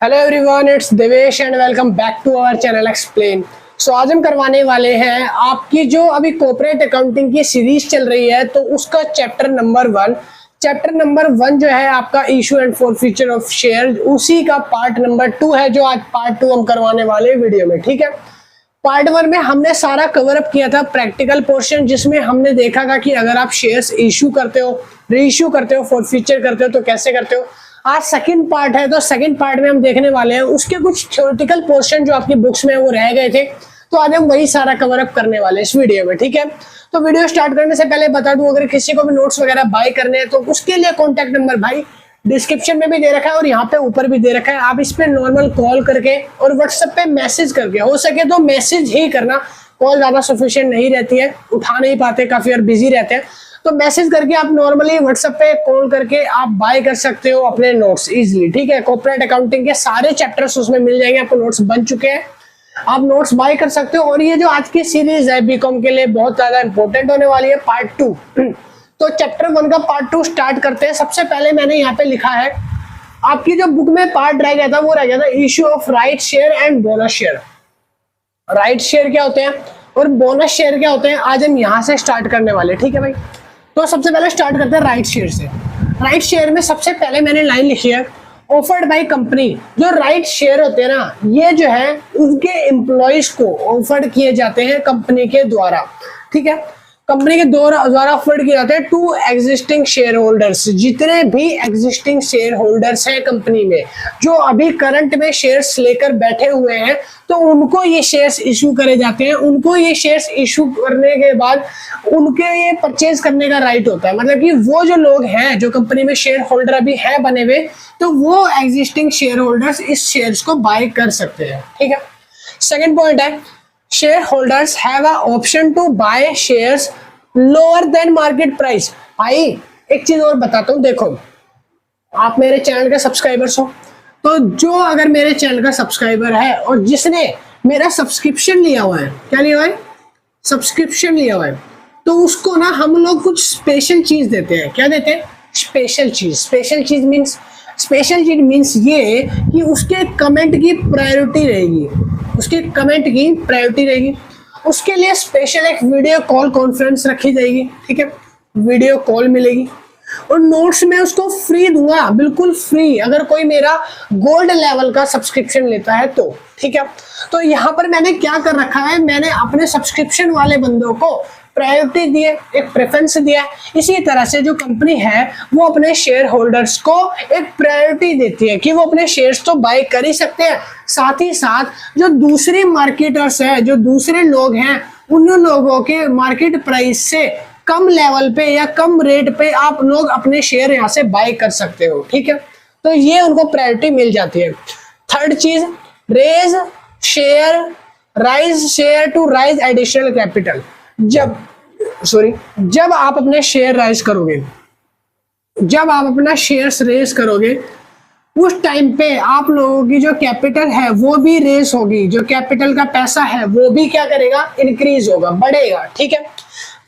Hello everyone, it's Devesh and welcome back to our channel Explain. So आज हम करवाने वाले हैं आपकी जो अभी कॉर्पोरेट अकाउंटिंग की सीरीज चल रही है, तो उसका चैप्टर नंबर वन जो है आपका issue and forfeiture of share, उसी का पार्ट नंबर 2 है, जो आज पार्ट 2 हम करवाने वाले वीडियो में। ठीक है, पार्ट 1 में हमने सारा कवर अप किया था प्रैक्टिकल पोर्शन, जिसमें हमने देखा था कि अगर आप शेयर्स इशू करते हो, रीइशू करते हो, फॉरफीचर करते हो तो कैसे करते हो। आज सेकंड पार्ट है, तो सेकंड पार्ट में हम देखने वाले हैं उसके कुछ थ्योरेटिकल पोर्शन जो आपकी बुक्स में वो रह गए थे, तो आज हम वही सारा कवर अप करने वाले हैं इस वीडियो में। ठीक है, तो वीडियो स्टार्ट करने से पहले बता दूं, अगर किसी को भी नोट्स वगैरह बाय करने हैं तो उसके लिए कॉन्टैक्ट नंबर भाई डिस्क्रिप्शन में भी दे रखा है और यहाँ पे ऊपर भी दे रखा है। आप इस पे नॉर्मल कॉल करके और व्हाट्सएप पे मैसेज करके, हो सके तो मैसेज ही करना, कॉल ज्यादा सफिशिएंट नहीं रहती है, उठा नहीं पाते, काफी और बिजी रहते हैं, तो मैसेज करके आप नॉर्मली व्हाट्सएप पे कॉल करके आप बाय कर सकते हो अपने नोट्स इजीली। ठीक है, कॉर्पोरेट अकाउंटिंग के सारे चैप्टर्स उसमें मिल जाएंगे, आपको नोट्स बन चुके हैं, आप नोट्स बाय कर सकते हो। और ये जो आज की सीरीज है बीकॉम के लिए बहुत ज्यादा इंपॉर्टेंट होने वाली है, पार्ट 2। तो चैप्टर 1 का पार्ट 2 स्टार्ट करते हैं। सबसे पहले मैंने यहाँ पे लिखा है, आपकी जो बुक में पार्ट रह गया था वो रह गया था issue of right share and bonus share. Right share क्या होते हैं और बोनस शेयर क्या होते हैं, आज हम यहाँ से स्टार्ट करने वाले। ठीक है भाई, तो सबसे पहले स्टार्ट करते हैं राइट शेयर से। राइट शेयर में सबसे पहले मैंने लाइन लिखी है, ऑफर्ड बाय कंपनी। जो राइट शेयर होते हैं ना, ये जो है उनके एम्प्लॉइज को ऑफर्ड किए जाते हैं कंपनी के द्वारा। ठीक है, कंपनी के द्वारा ऑफर्ड किए जाते हैं टू एग्जिस्टिंग शेयर होल्डर्स। जितने भी एग्जिस्टिंग शेयर होल्डर्स हैं कंपनी में, जो अभी करंट में शेयर्स लेकर बैठे हुए हैं, तो उनको ये शेयर्स इशू करे जाते हैं। उनको ये शेयर्स इशू करने के बाद उनके ये परचेज करने का राइट होता है। मतलब कि वो जो लोग हैं जो कंपनी में शेयर होल्डर अभी है बने हुए, तो वो एग्जिस्टिंग शेयर होल्डर्स इस शेयर्स को बाय कर सकते हैं। ठीक है, सेकेंड पॉइंट है, share holders have a option to buy shares lower than market price. भाई एक चीज और बताता हूं, देखो आप मेरे चैनल के सब्सक्राइबर्स हो, तो जो अगर मेरे चैनल का सब्सक्राइबर है और जिसने मेरा सब्सक्रिप्शन लिया हुआ है, क्या लिया हुआ है, सब्सक्रिप्शन लिया हुआ है, तो उसको ना हम लोग कुछ स्पेशल चीज देते हैं। क्या देते हैं, स्पेशल चीज। स्पेशल चीज मीन्स ये कि उसके कमेंट की प्रायोरिटी रहेगी, उसके कमेंट की प्रायोरिटी रहेगी। उसके लिए स्पेशल एक वीडियो कॉल कॉन्फ्रेंस रखी जाएगी। ठीक है, वीडियो कॉल मिलेगी और नोट्स में उसको फ्री दूंगा, बिल्कुल फ्री, अगर कोई मेरा गोल्ड लेवल का सब्सक्रिप्शन लेता है तो। ठीक है, तो यहाँ पर मैंने क्या कर रखा है, मैंने अपने सब्सक्रिप्शन वाले बंदों को प्रायोरिटी दी है, एक प्रेफरेंस दिया है। इसी तरह से जो कंपनी है वो अपने शेयर होल्डर्स को एक प्रायोरिटी देती है कि वो अपने शेयर्स तो बाय कर ही सकते हैं, साथ ही साथ जो दूसरे मार्केटर्स है, जो दूसरे लोग हैं, उन लोगों के मार्केट प्राइस से कम लेवल पे या कम रेट पे आप लोग अपने शेयर यहाँ से बाय कर सकते हो। ठीक है, तो ये उनको प्रायोरिटी मिल जाती है। थर्ड चीज, rights share to raise additional capital. जब आप अपने शेयर राइज करोगे, जब आप अपना शेयर्स रेज करोगे, उस टाइम पे आप लोगों की जो कैपिटल है वो भी रेज होगी, जो कैपिटल का पैसा है वो भी क्या करेगा, इंक्रीज होगा, बढ़ेगा। ठीक है,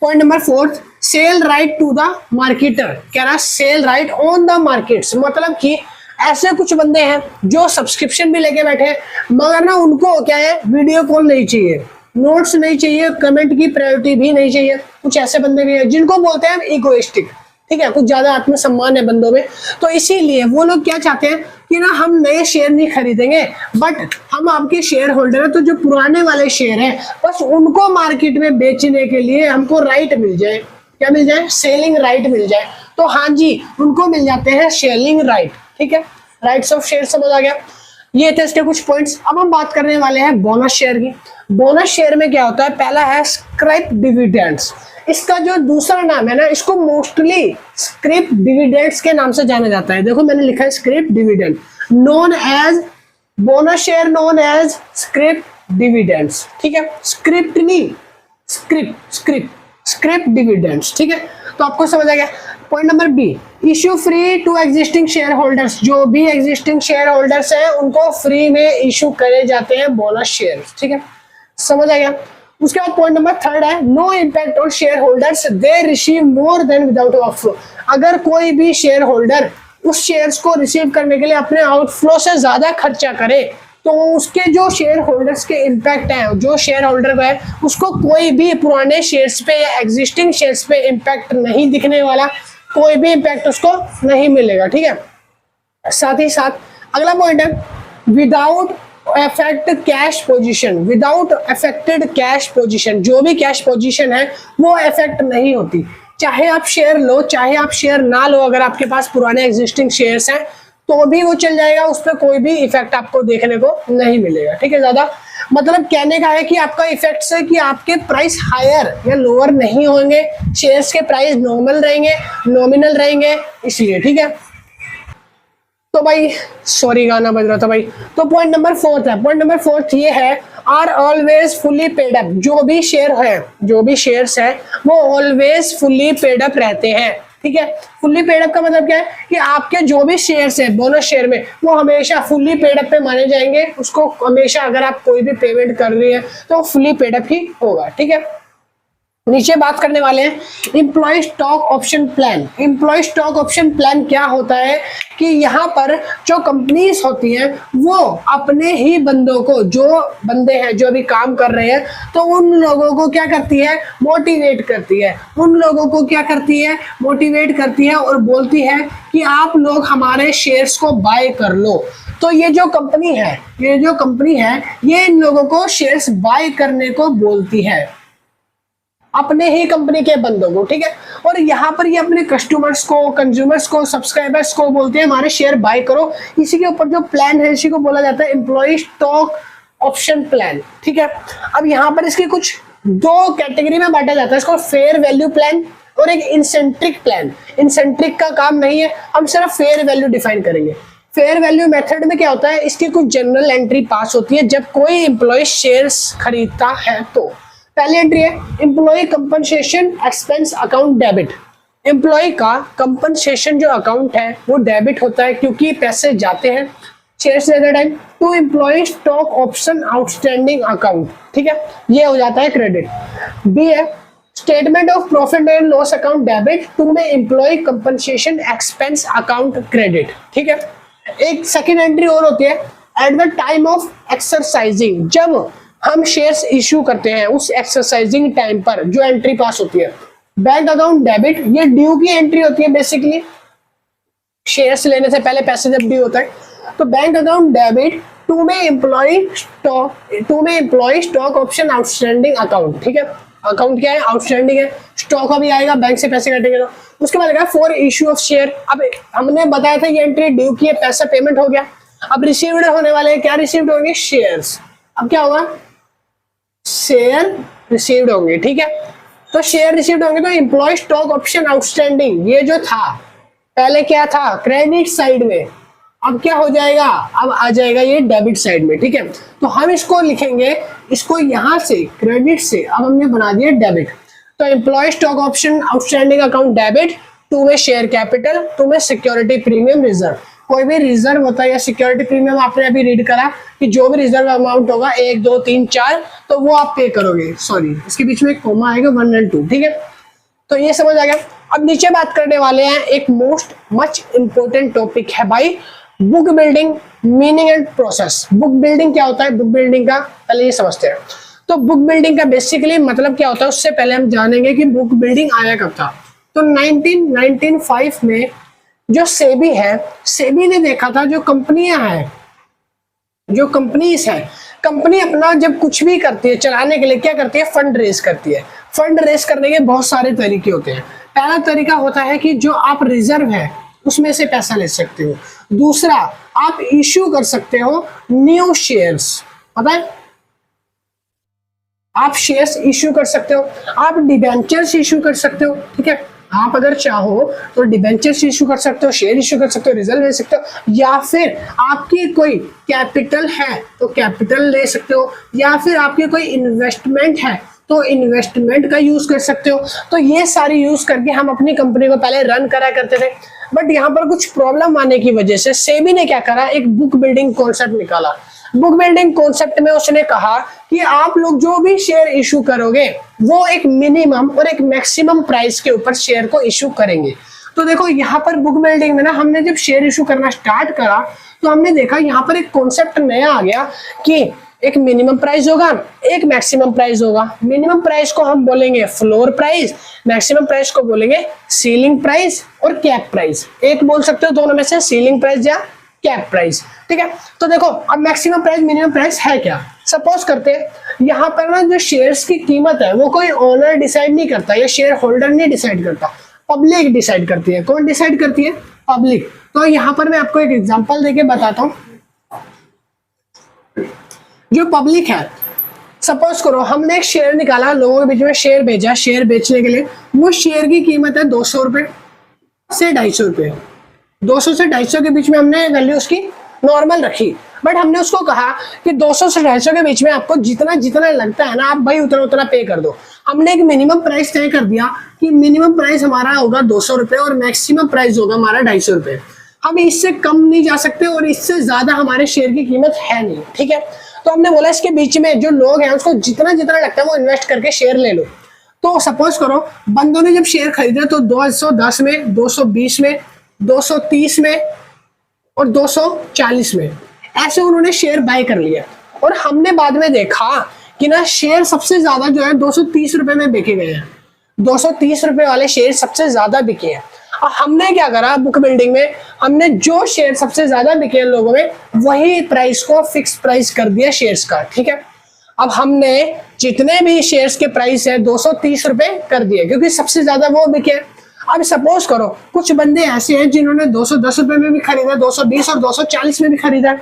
point number 4, sell right to the marketer. कह रहा sell right on the markets, मतलब कि ऐसे कुछ बंदे हैं जो सब्सक्रिप्शन भी लेके बैठे हैं, मगर ना उनको क्या है, वीडियो कॉल नहीं चाहिए, नोट्स नहीं चाहिए, कमेंट की प्रायोरिटी भी नहीं चाहिए। कुछ ऐसे बंदे भी हैं जिनको बोलते हैं इगोइस्टिक। ठीक है, कुछ ज्यादा आत्मसम्मान है बंदों में, तो इसीलिए वो लोग क्या चाहते हैं कि ना हम नए शेयर नहीं खरीदेंगे, बट हम आपके शेयर होल्डर हैं, तो जो पुराने वाले शेयर हैं बस उनको मार्केट में बेचने के लिए हमको राइट मिल जाए। क्या मिल जाए, सेलिंग राइट मिल जाए। तो हाँ जी, उनको मिल जाते हैं सेलिंग राइट। ठीक है, राइट्स ऑफ शेयर समझ आ गया। ये थे इसके कुछ पॉइंट्स। अब हम बात करने वाले हैं बोनस शेयर की। बोनस शेयर में क्या होता है, पहला है स्क्रिप डिविडेंड्स। इसका जो दूसरा नाम है ना, इसको मोस्टली स्क्रिप डिविडेंड्स के नाम से जाना जाता है। देखो मैंने लिखा है scrip dividend, known as bonus share, known as scrip dividends. ठीक है, स्क्रिप्ट नहीं, स्क्रिप डिविडेंड्स। ठीक है, तो आपको समझ आ गया। Point number B, issue free to existing share holders. जो भी एग्जिस्टिंग शेयर होल्डर्स हैं उनको फ्री में इश्यू करे जाते हैं बोनस शेयर। ठीक है, समझ आ गया। उसके बाद पॉइंट नंबर 3 है, no impact on share holders, they receive more than without of. अगर कोई भी शेयर होल्डर उस शेयर्स को रिसीव करने के लिए अपने आउटफ्लो से ज्यादा खर्चा करे तो उसके जो शेयर होल्डर्स के इम्पैक्ट है, जो शेयर होल्डर है उसको कोई भी पुराने शेयर्स पे या एग्जिस्टिंग शेयर्स पे इम्पैक्ट नहीं दिखने वाला, कोई भी इम्पैक्ट उसको नहीं मिलेगा। ठीक है, साथ ही साथ अगला पॉइंट है without affect cash position, without affected cash position, जो भी कैश पोजीशन है वो अफेक्ट नहीं होती, चाहे आप शेयर लो चाहे आप शेयर ना लो, अगर आपके पास पुराने एग्जिस्टिंग शेयर्स हैं तो भी वो चल जाएगा, उस पर कोई भी इफेक्ट आपको देखने को नहीं मिलेगा। ठीक है, ज्यादा मतलब कहने का है कि आपका इफेक्ट से कि आपके प्राइस हायर या लोअर नहीं होंगे, शेयर्स के प्राइस नॉर्मल रहेंगे, नॉमिनल रहेंगे, इसलिए। ठीक है, तो भाई सॉरी गाना बज रहा था भाई। तो पॉइंट नंबर 4 है, पॉइंट नंबर 4 ये है are always fully paid up, जो भी शेयर है, जो भी शेयर्स है वो ऑलवेज फुली पेड अप रहते हैं। ठीक है, फुल्ली पेड अप का मतलब क्या है कि आपके जो भी शेयर्स है बोनस शेयर में वो हमेशा फुल्ली पेड अप पे माने जाएंगे, उसको हमेशा अगर आप कोई भी पेमेंट कर रही है तो फुल्ली पेड अप ही होगा। ठीक है, नीचे बात करने वाले हैं employ stock option plan. Employ stock option plan क्या होता है कि यहाँ पर जो कंपनीज होती हैं वो अपने ही बंदों को, जो बंदे हैं जो अभी काम कर रहे हैं, तो उन लोगों को क्या करती है, मोटिवेट करती है, उन लोगों को क्या करती है, मोटिवेट करती है और बोलती है कि आप लोग हमारे शेयर्स को बाय कर लो। तो ये जो कंपनी है, ये जो कंपनी है ये इन लोगों को शेयर्स बाय करने को बोलती है, अपने ही कंपनी के बंदों को। ठीक है, और यहाँ पर ये अपने कस्टमर्स को, कंज्यूमर्स को, सब्सक्राइबर्स को बोलते हैं हमारे शेयर बाय करो। इसी के ऊपर जो प्लान है इसी को बोला जाता है एम्प्लॉय स्टॉक ऑप्शन प्लान। ठीक है, अब यहाँ पर इसकी कुछ 2 कैटेगरी में बांटा जाता है इसको, फेयर वैल्यू प्लान और एक इंसेंट्रिक प्लान। इंसेंट्रिक का काम नहीं है, हम सिर्फ फेयर वैल्यू डिफाइन करेंगे। फेयर वैल्यू मेथड में क्या होता है, इसकी कुछ जनरल एंट्री पास होती है जब कोई एम्प्लॉय शेयर्स खरीदता है। तो पहली एंट्री है employ compensation expense account debit. Employ का कंपनसेशन जो अकाउंट है वो डेबिट होता है क्योंकि पैसे जाते हैं शेयर्स लेते time to employ stock option outstanding account. ठीक है, ये हो जाता है क्रेडिट। बी है statement of profit and loss account debit to में employ compensation expense account credit. ठीक है, एक सेकेंड एंट्री और होती है at the time of exercising, जब हम शेयर्स इश्यू करते हैं उस एक्सरसाइजिंग टाइम पर जो एंट्री पास होती है बैंक अकाउंट डेबिट, ये ड्यू की एंट्री होती है। बेसिकली शेयर्स लेने से पहले पैसे जब ड्यू होता है तो बैंक अकाउंट डेबिट टू में employ stock option outstanding account. ठीक है, अकाउंट क्या है, आउटस्टैंडिंग है, स्टॉक अभी आएगा, बैंक से पैसे कटेंगे। तो उसके बाद लगा फॉर इश्यू ऑफ शेयर। अब हमने बताया था ये एंट्री ड्यू की है, पैसा पेमेंट हो गया, अब रिसीव्ड होने वाले हैं, क्या रिसीव्ड होंगे, शेयर्स। अब क्या होगा, शेयर रिसीव्ड होंगे। ठीक है, तो शेयर रिसीव्ड होंगे तो एम्प्लॉय स्टॉक ऑप्शन आउटस्टैंडिंग ये जो था पहले क्या था, क्रेडिट साइड में, अब क्या हो जाएगा, अब आ जाएगा ये डेबिट साइड में। ठीक है, तो हम इसको लिखेंगे, इसको यहां से क्रेडिट से अब हमने बना दिया डेबिट। तो employ stock option outstanding account debit, to में शेयर कैपिटल, टू में सिक्योरिटी प्रीमियम रिजर्व। कोई भी रिजर्व होता है या सिक्योरिटी प्रीमियम आपने अभी रीड करा कि जो भी रिजर्व अमाउंट होगा 1 2 3 4 तो वो आप पे करोगे। सॉरी, इसके बीच में एक कोमा आएगा 1 और 2। ठीक है, तो ये समझ आ गया। अब नीचे बात करने वाले हैं एक मोस्ट मच इंपॉर्टेंट टॉपिक है भाई, book building meaning and process. Book building क्या होता है, बुक बिल्डिंग का पहले ये समझते हैं। तो बुक बिल्डिंग का बेसिकली मतलब क्या होता है, उससे पहले हम जानेंगे कि बुक बिल्डिंग आया कब था। तो 1995 में जो सेबी है, सेबी ने देखा था जो कंपनियां हैं, जो कंपनीज है, कंपनी अपना जब कुछ भी करती है चलाने के लिए क्या करती है, फंड रेज करती है। फंड रेज करने के बहुत सारे तरीके होते हैं। पहला तरीका होता है कि जो आप रिजर्व है उसमें से पैसा ले सकते हो। दूसरा, आप इश्यू कर सकते हो न्यू शेयर्स, पता है, आप शेयर्स इश्यू कर सकते हो, आप डिबेंचर्स इश्यू कर सकते हो। ठीक है, आप अगर चाहो तो डिबेंचर्स इश्यू कर सकते हो, शेयर इश्यू कर सकते हो, रिजर्व ले सकते हो, या फिर आपकी कोई कैपिटल है तो कैपिटल ले सकते हो, या फिर आपकी कोई इन्वेस्टमेंट है तो इन्वेस्टमेंट का यूज कर सकते हो। तो ये सारी यूज करके हम अपनी कंपनी को पहले रन करा करते थे। बट यहाँ पर कुछ प्रॉब्लम आने की वजह से सेबी ने क्या करा, एक बुक बिल्डिंग कॉन्सेप्ट निकाला। बुक बिल्डिंग कॉन्सेप्ट में उसने कहा कि आप लोग जो भी शेयर इशू करोगे वो एक मिनिमम और एक मैक्सिमम प्राइस के ऊपर शेयर को इशू करेंगे। तो देखो यहाँ पर बुक बिल्डिंग में ना हमने जब शेयर इशू करना स्टार्ट करा तो हमने देखा यहाँ पर एक कॉन्सेप्ट नया आ गया कि एक मिनिमम प्राइस होगा, एक मैक्सिमम प्राइस होगा। मिनिमम प्राइस को हम बोलेंगे फ्लोर प्राइस, मैक्सिमम प्राइस को बोलेंगे सीलिंग प्राइस और कैप प्राइस। एक बोल सकते हो दोनों में से, सीलिंग प्राइस या कैप प्राइस, ठीक है। तो देखो अब मैक्सिमम प्राइस मिनिमम प्राइस है क्या। सपोज करते हैं यहाँ पर ना जो शेयर्स की कीमत है वो कोई ओनर डिसाइड नहीं करता या शेयर होल्डर नहीं डिसाइड करता, पब्लिक डिसाइड करती है। कौन डिसाइड करती है? पब्लिक। तो यहाँ पर मैं आपको एक एग्जांपल देके बताता हूँ। जो पब्लिक है, सपोज करो हमने एक शेयर निकाला, लोगों के बीच में शेयर भेजा, शेयर बेचने के लिए। वो शेयर की कीमत है 200 रुपए से 250 रुपए, 200 से 250 के बीच में हमने वैल्यू उसकी नॉर्मल रखी। बट हमने उसको कहा कि 200 से 250 के बीच में आपको जितना जितना लगता है ना आप भाई उतना उतना पे कर दो। हमने एक मिनिमम प्राइस तय कर दिया कि मिनिमम प्राइस हमारा होगा 200 रुपए और मैक्सिमम प्राइस होगा हमारा 250 रुपए। हम इससे कम नहीं जा सकते और इससे ज्यादा हमारे शेयर की कीमत है नहीं, ठीक है। तो हमने बोला इसके बीच में जो लोग हैं उसको जितना जितना लगता है वो इन्वेस्ट करके शेयर ले लो। तो सपोज करो बंदों ने जब शेयर खरीदे तो 210 में, 220 में, 230 में और 240 में ऐसे उन्होंने शेयर बाय कर लिया। और हमने बाद में देखा कि ना शेयर सबसे ज्यादा जो है 230 रुपए में बिके गए हैं, 230 रुपए वाले शेयर सबसे ज्यादा बिके हैं। और हमने क्या करा बुक बिल्डिंग में, हमने जो शेयर सबसे ज्यादा बिके हैं लोगों में वही प्राइस को फिक्स प्राइस कर दिया शेयर्स का, ठीक है। अब हमने जितने भी शेयर्स के प्राइस है 230 रुपए कर दिए क्योंकि सबसे ज्यादा वो बिके। अब सपोज करो कुछ बंदे ऐसे हैं जिन्होंने 210 रुपए में भी खरीदा, 220 और 240 में भी खरीदा।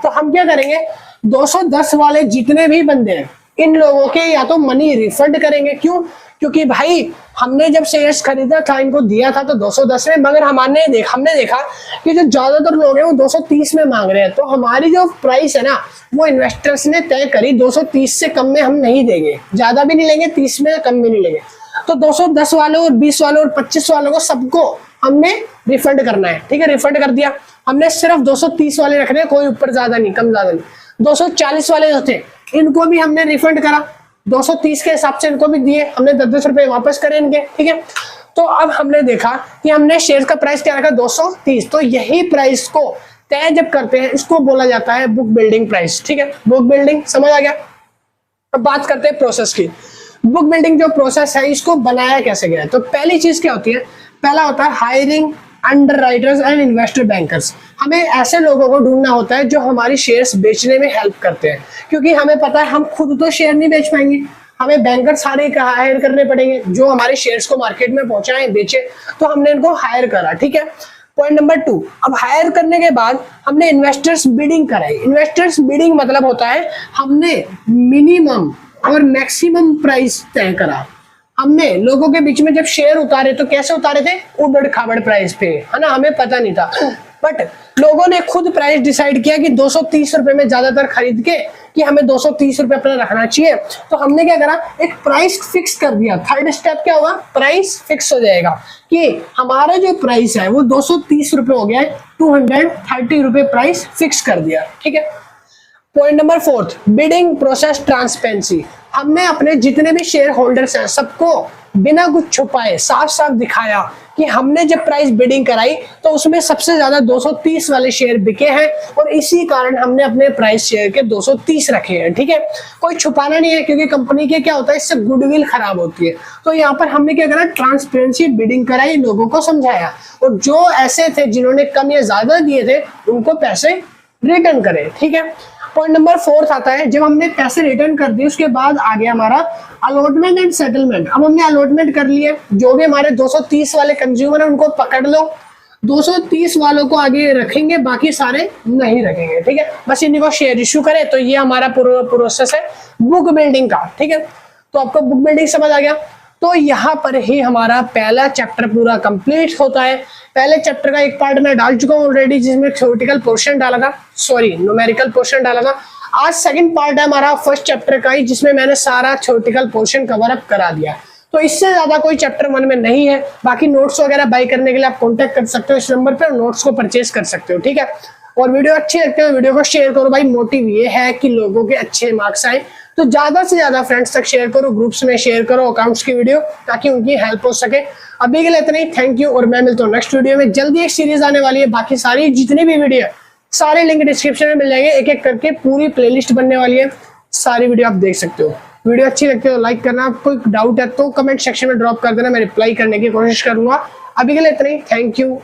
तो हम क्या करेंगे, 210 वाले जितने भी बंदे हैं इन लोगों के या तो मनी रिफंड करेंगे। क्यों? क्योंकि भाई हमने जब शेयर्स खरीदा था इनको दिया था तो 210 में, मगर हमने देखा कि जो ज्यादातर लोग हैं वो 230 में मांग रहे हैं। तो हमारी जो प्राइस है ना वो इन्वेस्टर्स ने तय करी 230 से कम में हम नहीं देंगे, ज्यादा भी नहीं लेंगे, 30 में कम भी नहीं लेंगे। तो 210 वालों और 20 वालों और 25 वालों को सबको हमने रिफंड करना है, ठीक है। रिफंड कर दिया हमने, सिर्फ 230 वाले रखने, कोई ऊपर ज्यादा नहीं कम ज्यादा नहीं। 240 वाले जो थे इनको भी हमने रिफंड करा, 230 के हिसाब से इनको भी दिए, हमने 10-10 रुपए वापस करे इनके, ठीक है। तो अब हमने देखा कि हमने शेयर का प्राइस क्या रखा, 230। तो यही प्राइस को तय जब करते हैं इसको बोला जाता है बुक बिल्डिंग प्राइस, ठीक है। बुक बिल्डिंग समझ आ गया। अब बात करते हैं प्रोसेस की। बुक बिल्डिंग जो प्रोसेस है इसको बनाया कैसे गया है। तो पहली चीज क्या होती है, पहला होता है hiring underwriters and investor bankers. हमें ऐसे लोगों को ढूंढना होता है जो हमारी शेयर्स बेचने में हेल्प करते हैं, क्योंकि हमें पता है हम खुद तो शेयर नहीं बेच पाएंगे, हमें बैंकर सारे हायर करने पड़ेंगे जो हमारे शेयर्स को मार्केट में पहुंचाए बेचे। तो हमने इनको हायर करा, ठीक है। पॉइंट नंबर 2, अब हायर करने के बाद हमने इन्वेस्टर्स बिडिंग कराई। इन्वेस्टर्स बिडिंग मतलब होता है हमने मिनिमम और मैक्सिमम प्राइस तय करा। हमने लोगों के बीच में जब शेयर उतारे तो कैसे उतारे थे, उबड़ खाबड़ प्राइस पे, है ना, हमें पता नहीं था। बट लोगों ने खुद प्राइस डिसाइड किया कि 230 रुपए में ज्यादातर खरीद के कि हमें 230 रुपए अपना रखना चाहिए। तो हमने क्या करा, एक प्राइस फिक्स कर दिया। थर्ड स्टेप क्या होगा, प्राइस फिक्स हो जाएगा कि हमारा जो प्राइस है वो 230 रुपए हो गया है, 230 रुपए प्राइस फिक्स कर दिया, ठीक है। Point number 4, bidding process transparency. हमने अपने जितने भी शेयर होल्डर्स हैं सबको बिना कुछ छुपाए साफ साफ दिखाया कि हमने जब प्राइस बिडिंग कराई तो उसमें सबसे ज्यादा 230 वाले शेयर बिके हैं और इसी कारण हमने अपने प्राइस शेयर के 230 रखे हैं, ठीक है। कोई छुपाना नहीं है क्योंकि कंपनी के क्या होता है इससे गुडविल खराब होती है। तो यहाँ पर हमने क्या करा, ट्रांसपेरेंसी बिडिंग कराई, लोगों को समझाया और जो ऐसे थे जिन्होंने कम या ज्यादा दिए थे उनको पैसे रिटर्न करे, ठीक है। पॉइंट नंबर 4 आता है, जब हमने पैसे रिटर्न कर दिए उसके बाद आ गया हमारा अलॉटमेंट एंड सेटलमेंट। अब हमने अलॉटमेंट कर लिए, जो भी हमारे 230 वाले कंज्यूमर है उनको पकड़ लो, 230 वालों को आगे रखेंगे, बाकी सारे नहीं रखेंगे, ठीक है। बस इनको शेयर इश्यू करे। तो ये हमारा प्रोसेस है बुक बिल्डिंग का, ठीक है। तो आपको बुक बिल्डिंग समझ आ गया। तो यहाँ पर ही हमारा पहला चैप्टर पूरा कंप्लीट होता है। पहले चैप्टर का एक पार्ट मैं डाल चुका हूँ ऑलरेडी जिसमें थ्योरेटिकल पोर्शन डाला था, सॉरी न्यूमेरिकल पोर्शन डाला था। आज सेकंड पार्ट है हमारा फर्स्ट चैप्टर का ही जिसमें मैंने सारा थ्योरेटिकल पोर्शन कवर अप करा दिया। तो इससे ज्यादा कोई चैप्टर 1 में नहीं है। बाकी नोट्स वगैरह बाय करने के लिए आप कॉन्टेक्ट कर सकते हो इस नंबर पे और नोट्स को परचेज कर सकते हो, ठीक है। और वीडियो अच्छी लगती है वीडियो को शेयर करो भाई। मोटिव ये है कि लोगों के अच्छे मार्क्स आए। तो ज्यादा से ज्यादा फ्रेंड्स तक शेयर करो, ग्रुप्स में शेयर करो अकाउंट्स की वीडियो, ताकि उनकी हेल्प हो सके। अभी के लिए इतना ही, थैंक यू, और मैं मिलता हूँ नेक्स्ट वीडियो में। जल्दी एक सीरीज आने वाली है, बाकी सारी जितनी भी वीडियो है सारे लिंक डिस्क्रिप्शन में मिल जाएंगे, एक एक करके पूरी प्लेलिस्ट बनने वाली है, सारी वीडियो आप देख सकते हो। वीडियो अच्छी लगती है तो लाइक करना, कोई डाउट है तो कमेंट सेक्शन में ड्रॉप कर देना, मैं रिप्लाई करने की कोशिश करूंगा। अभी के लिए इतना ही, थैंक यू।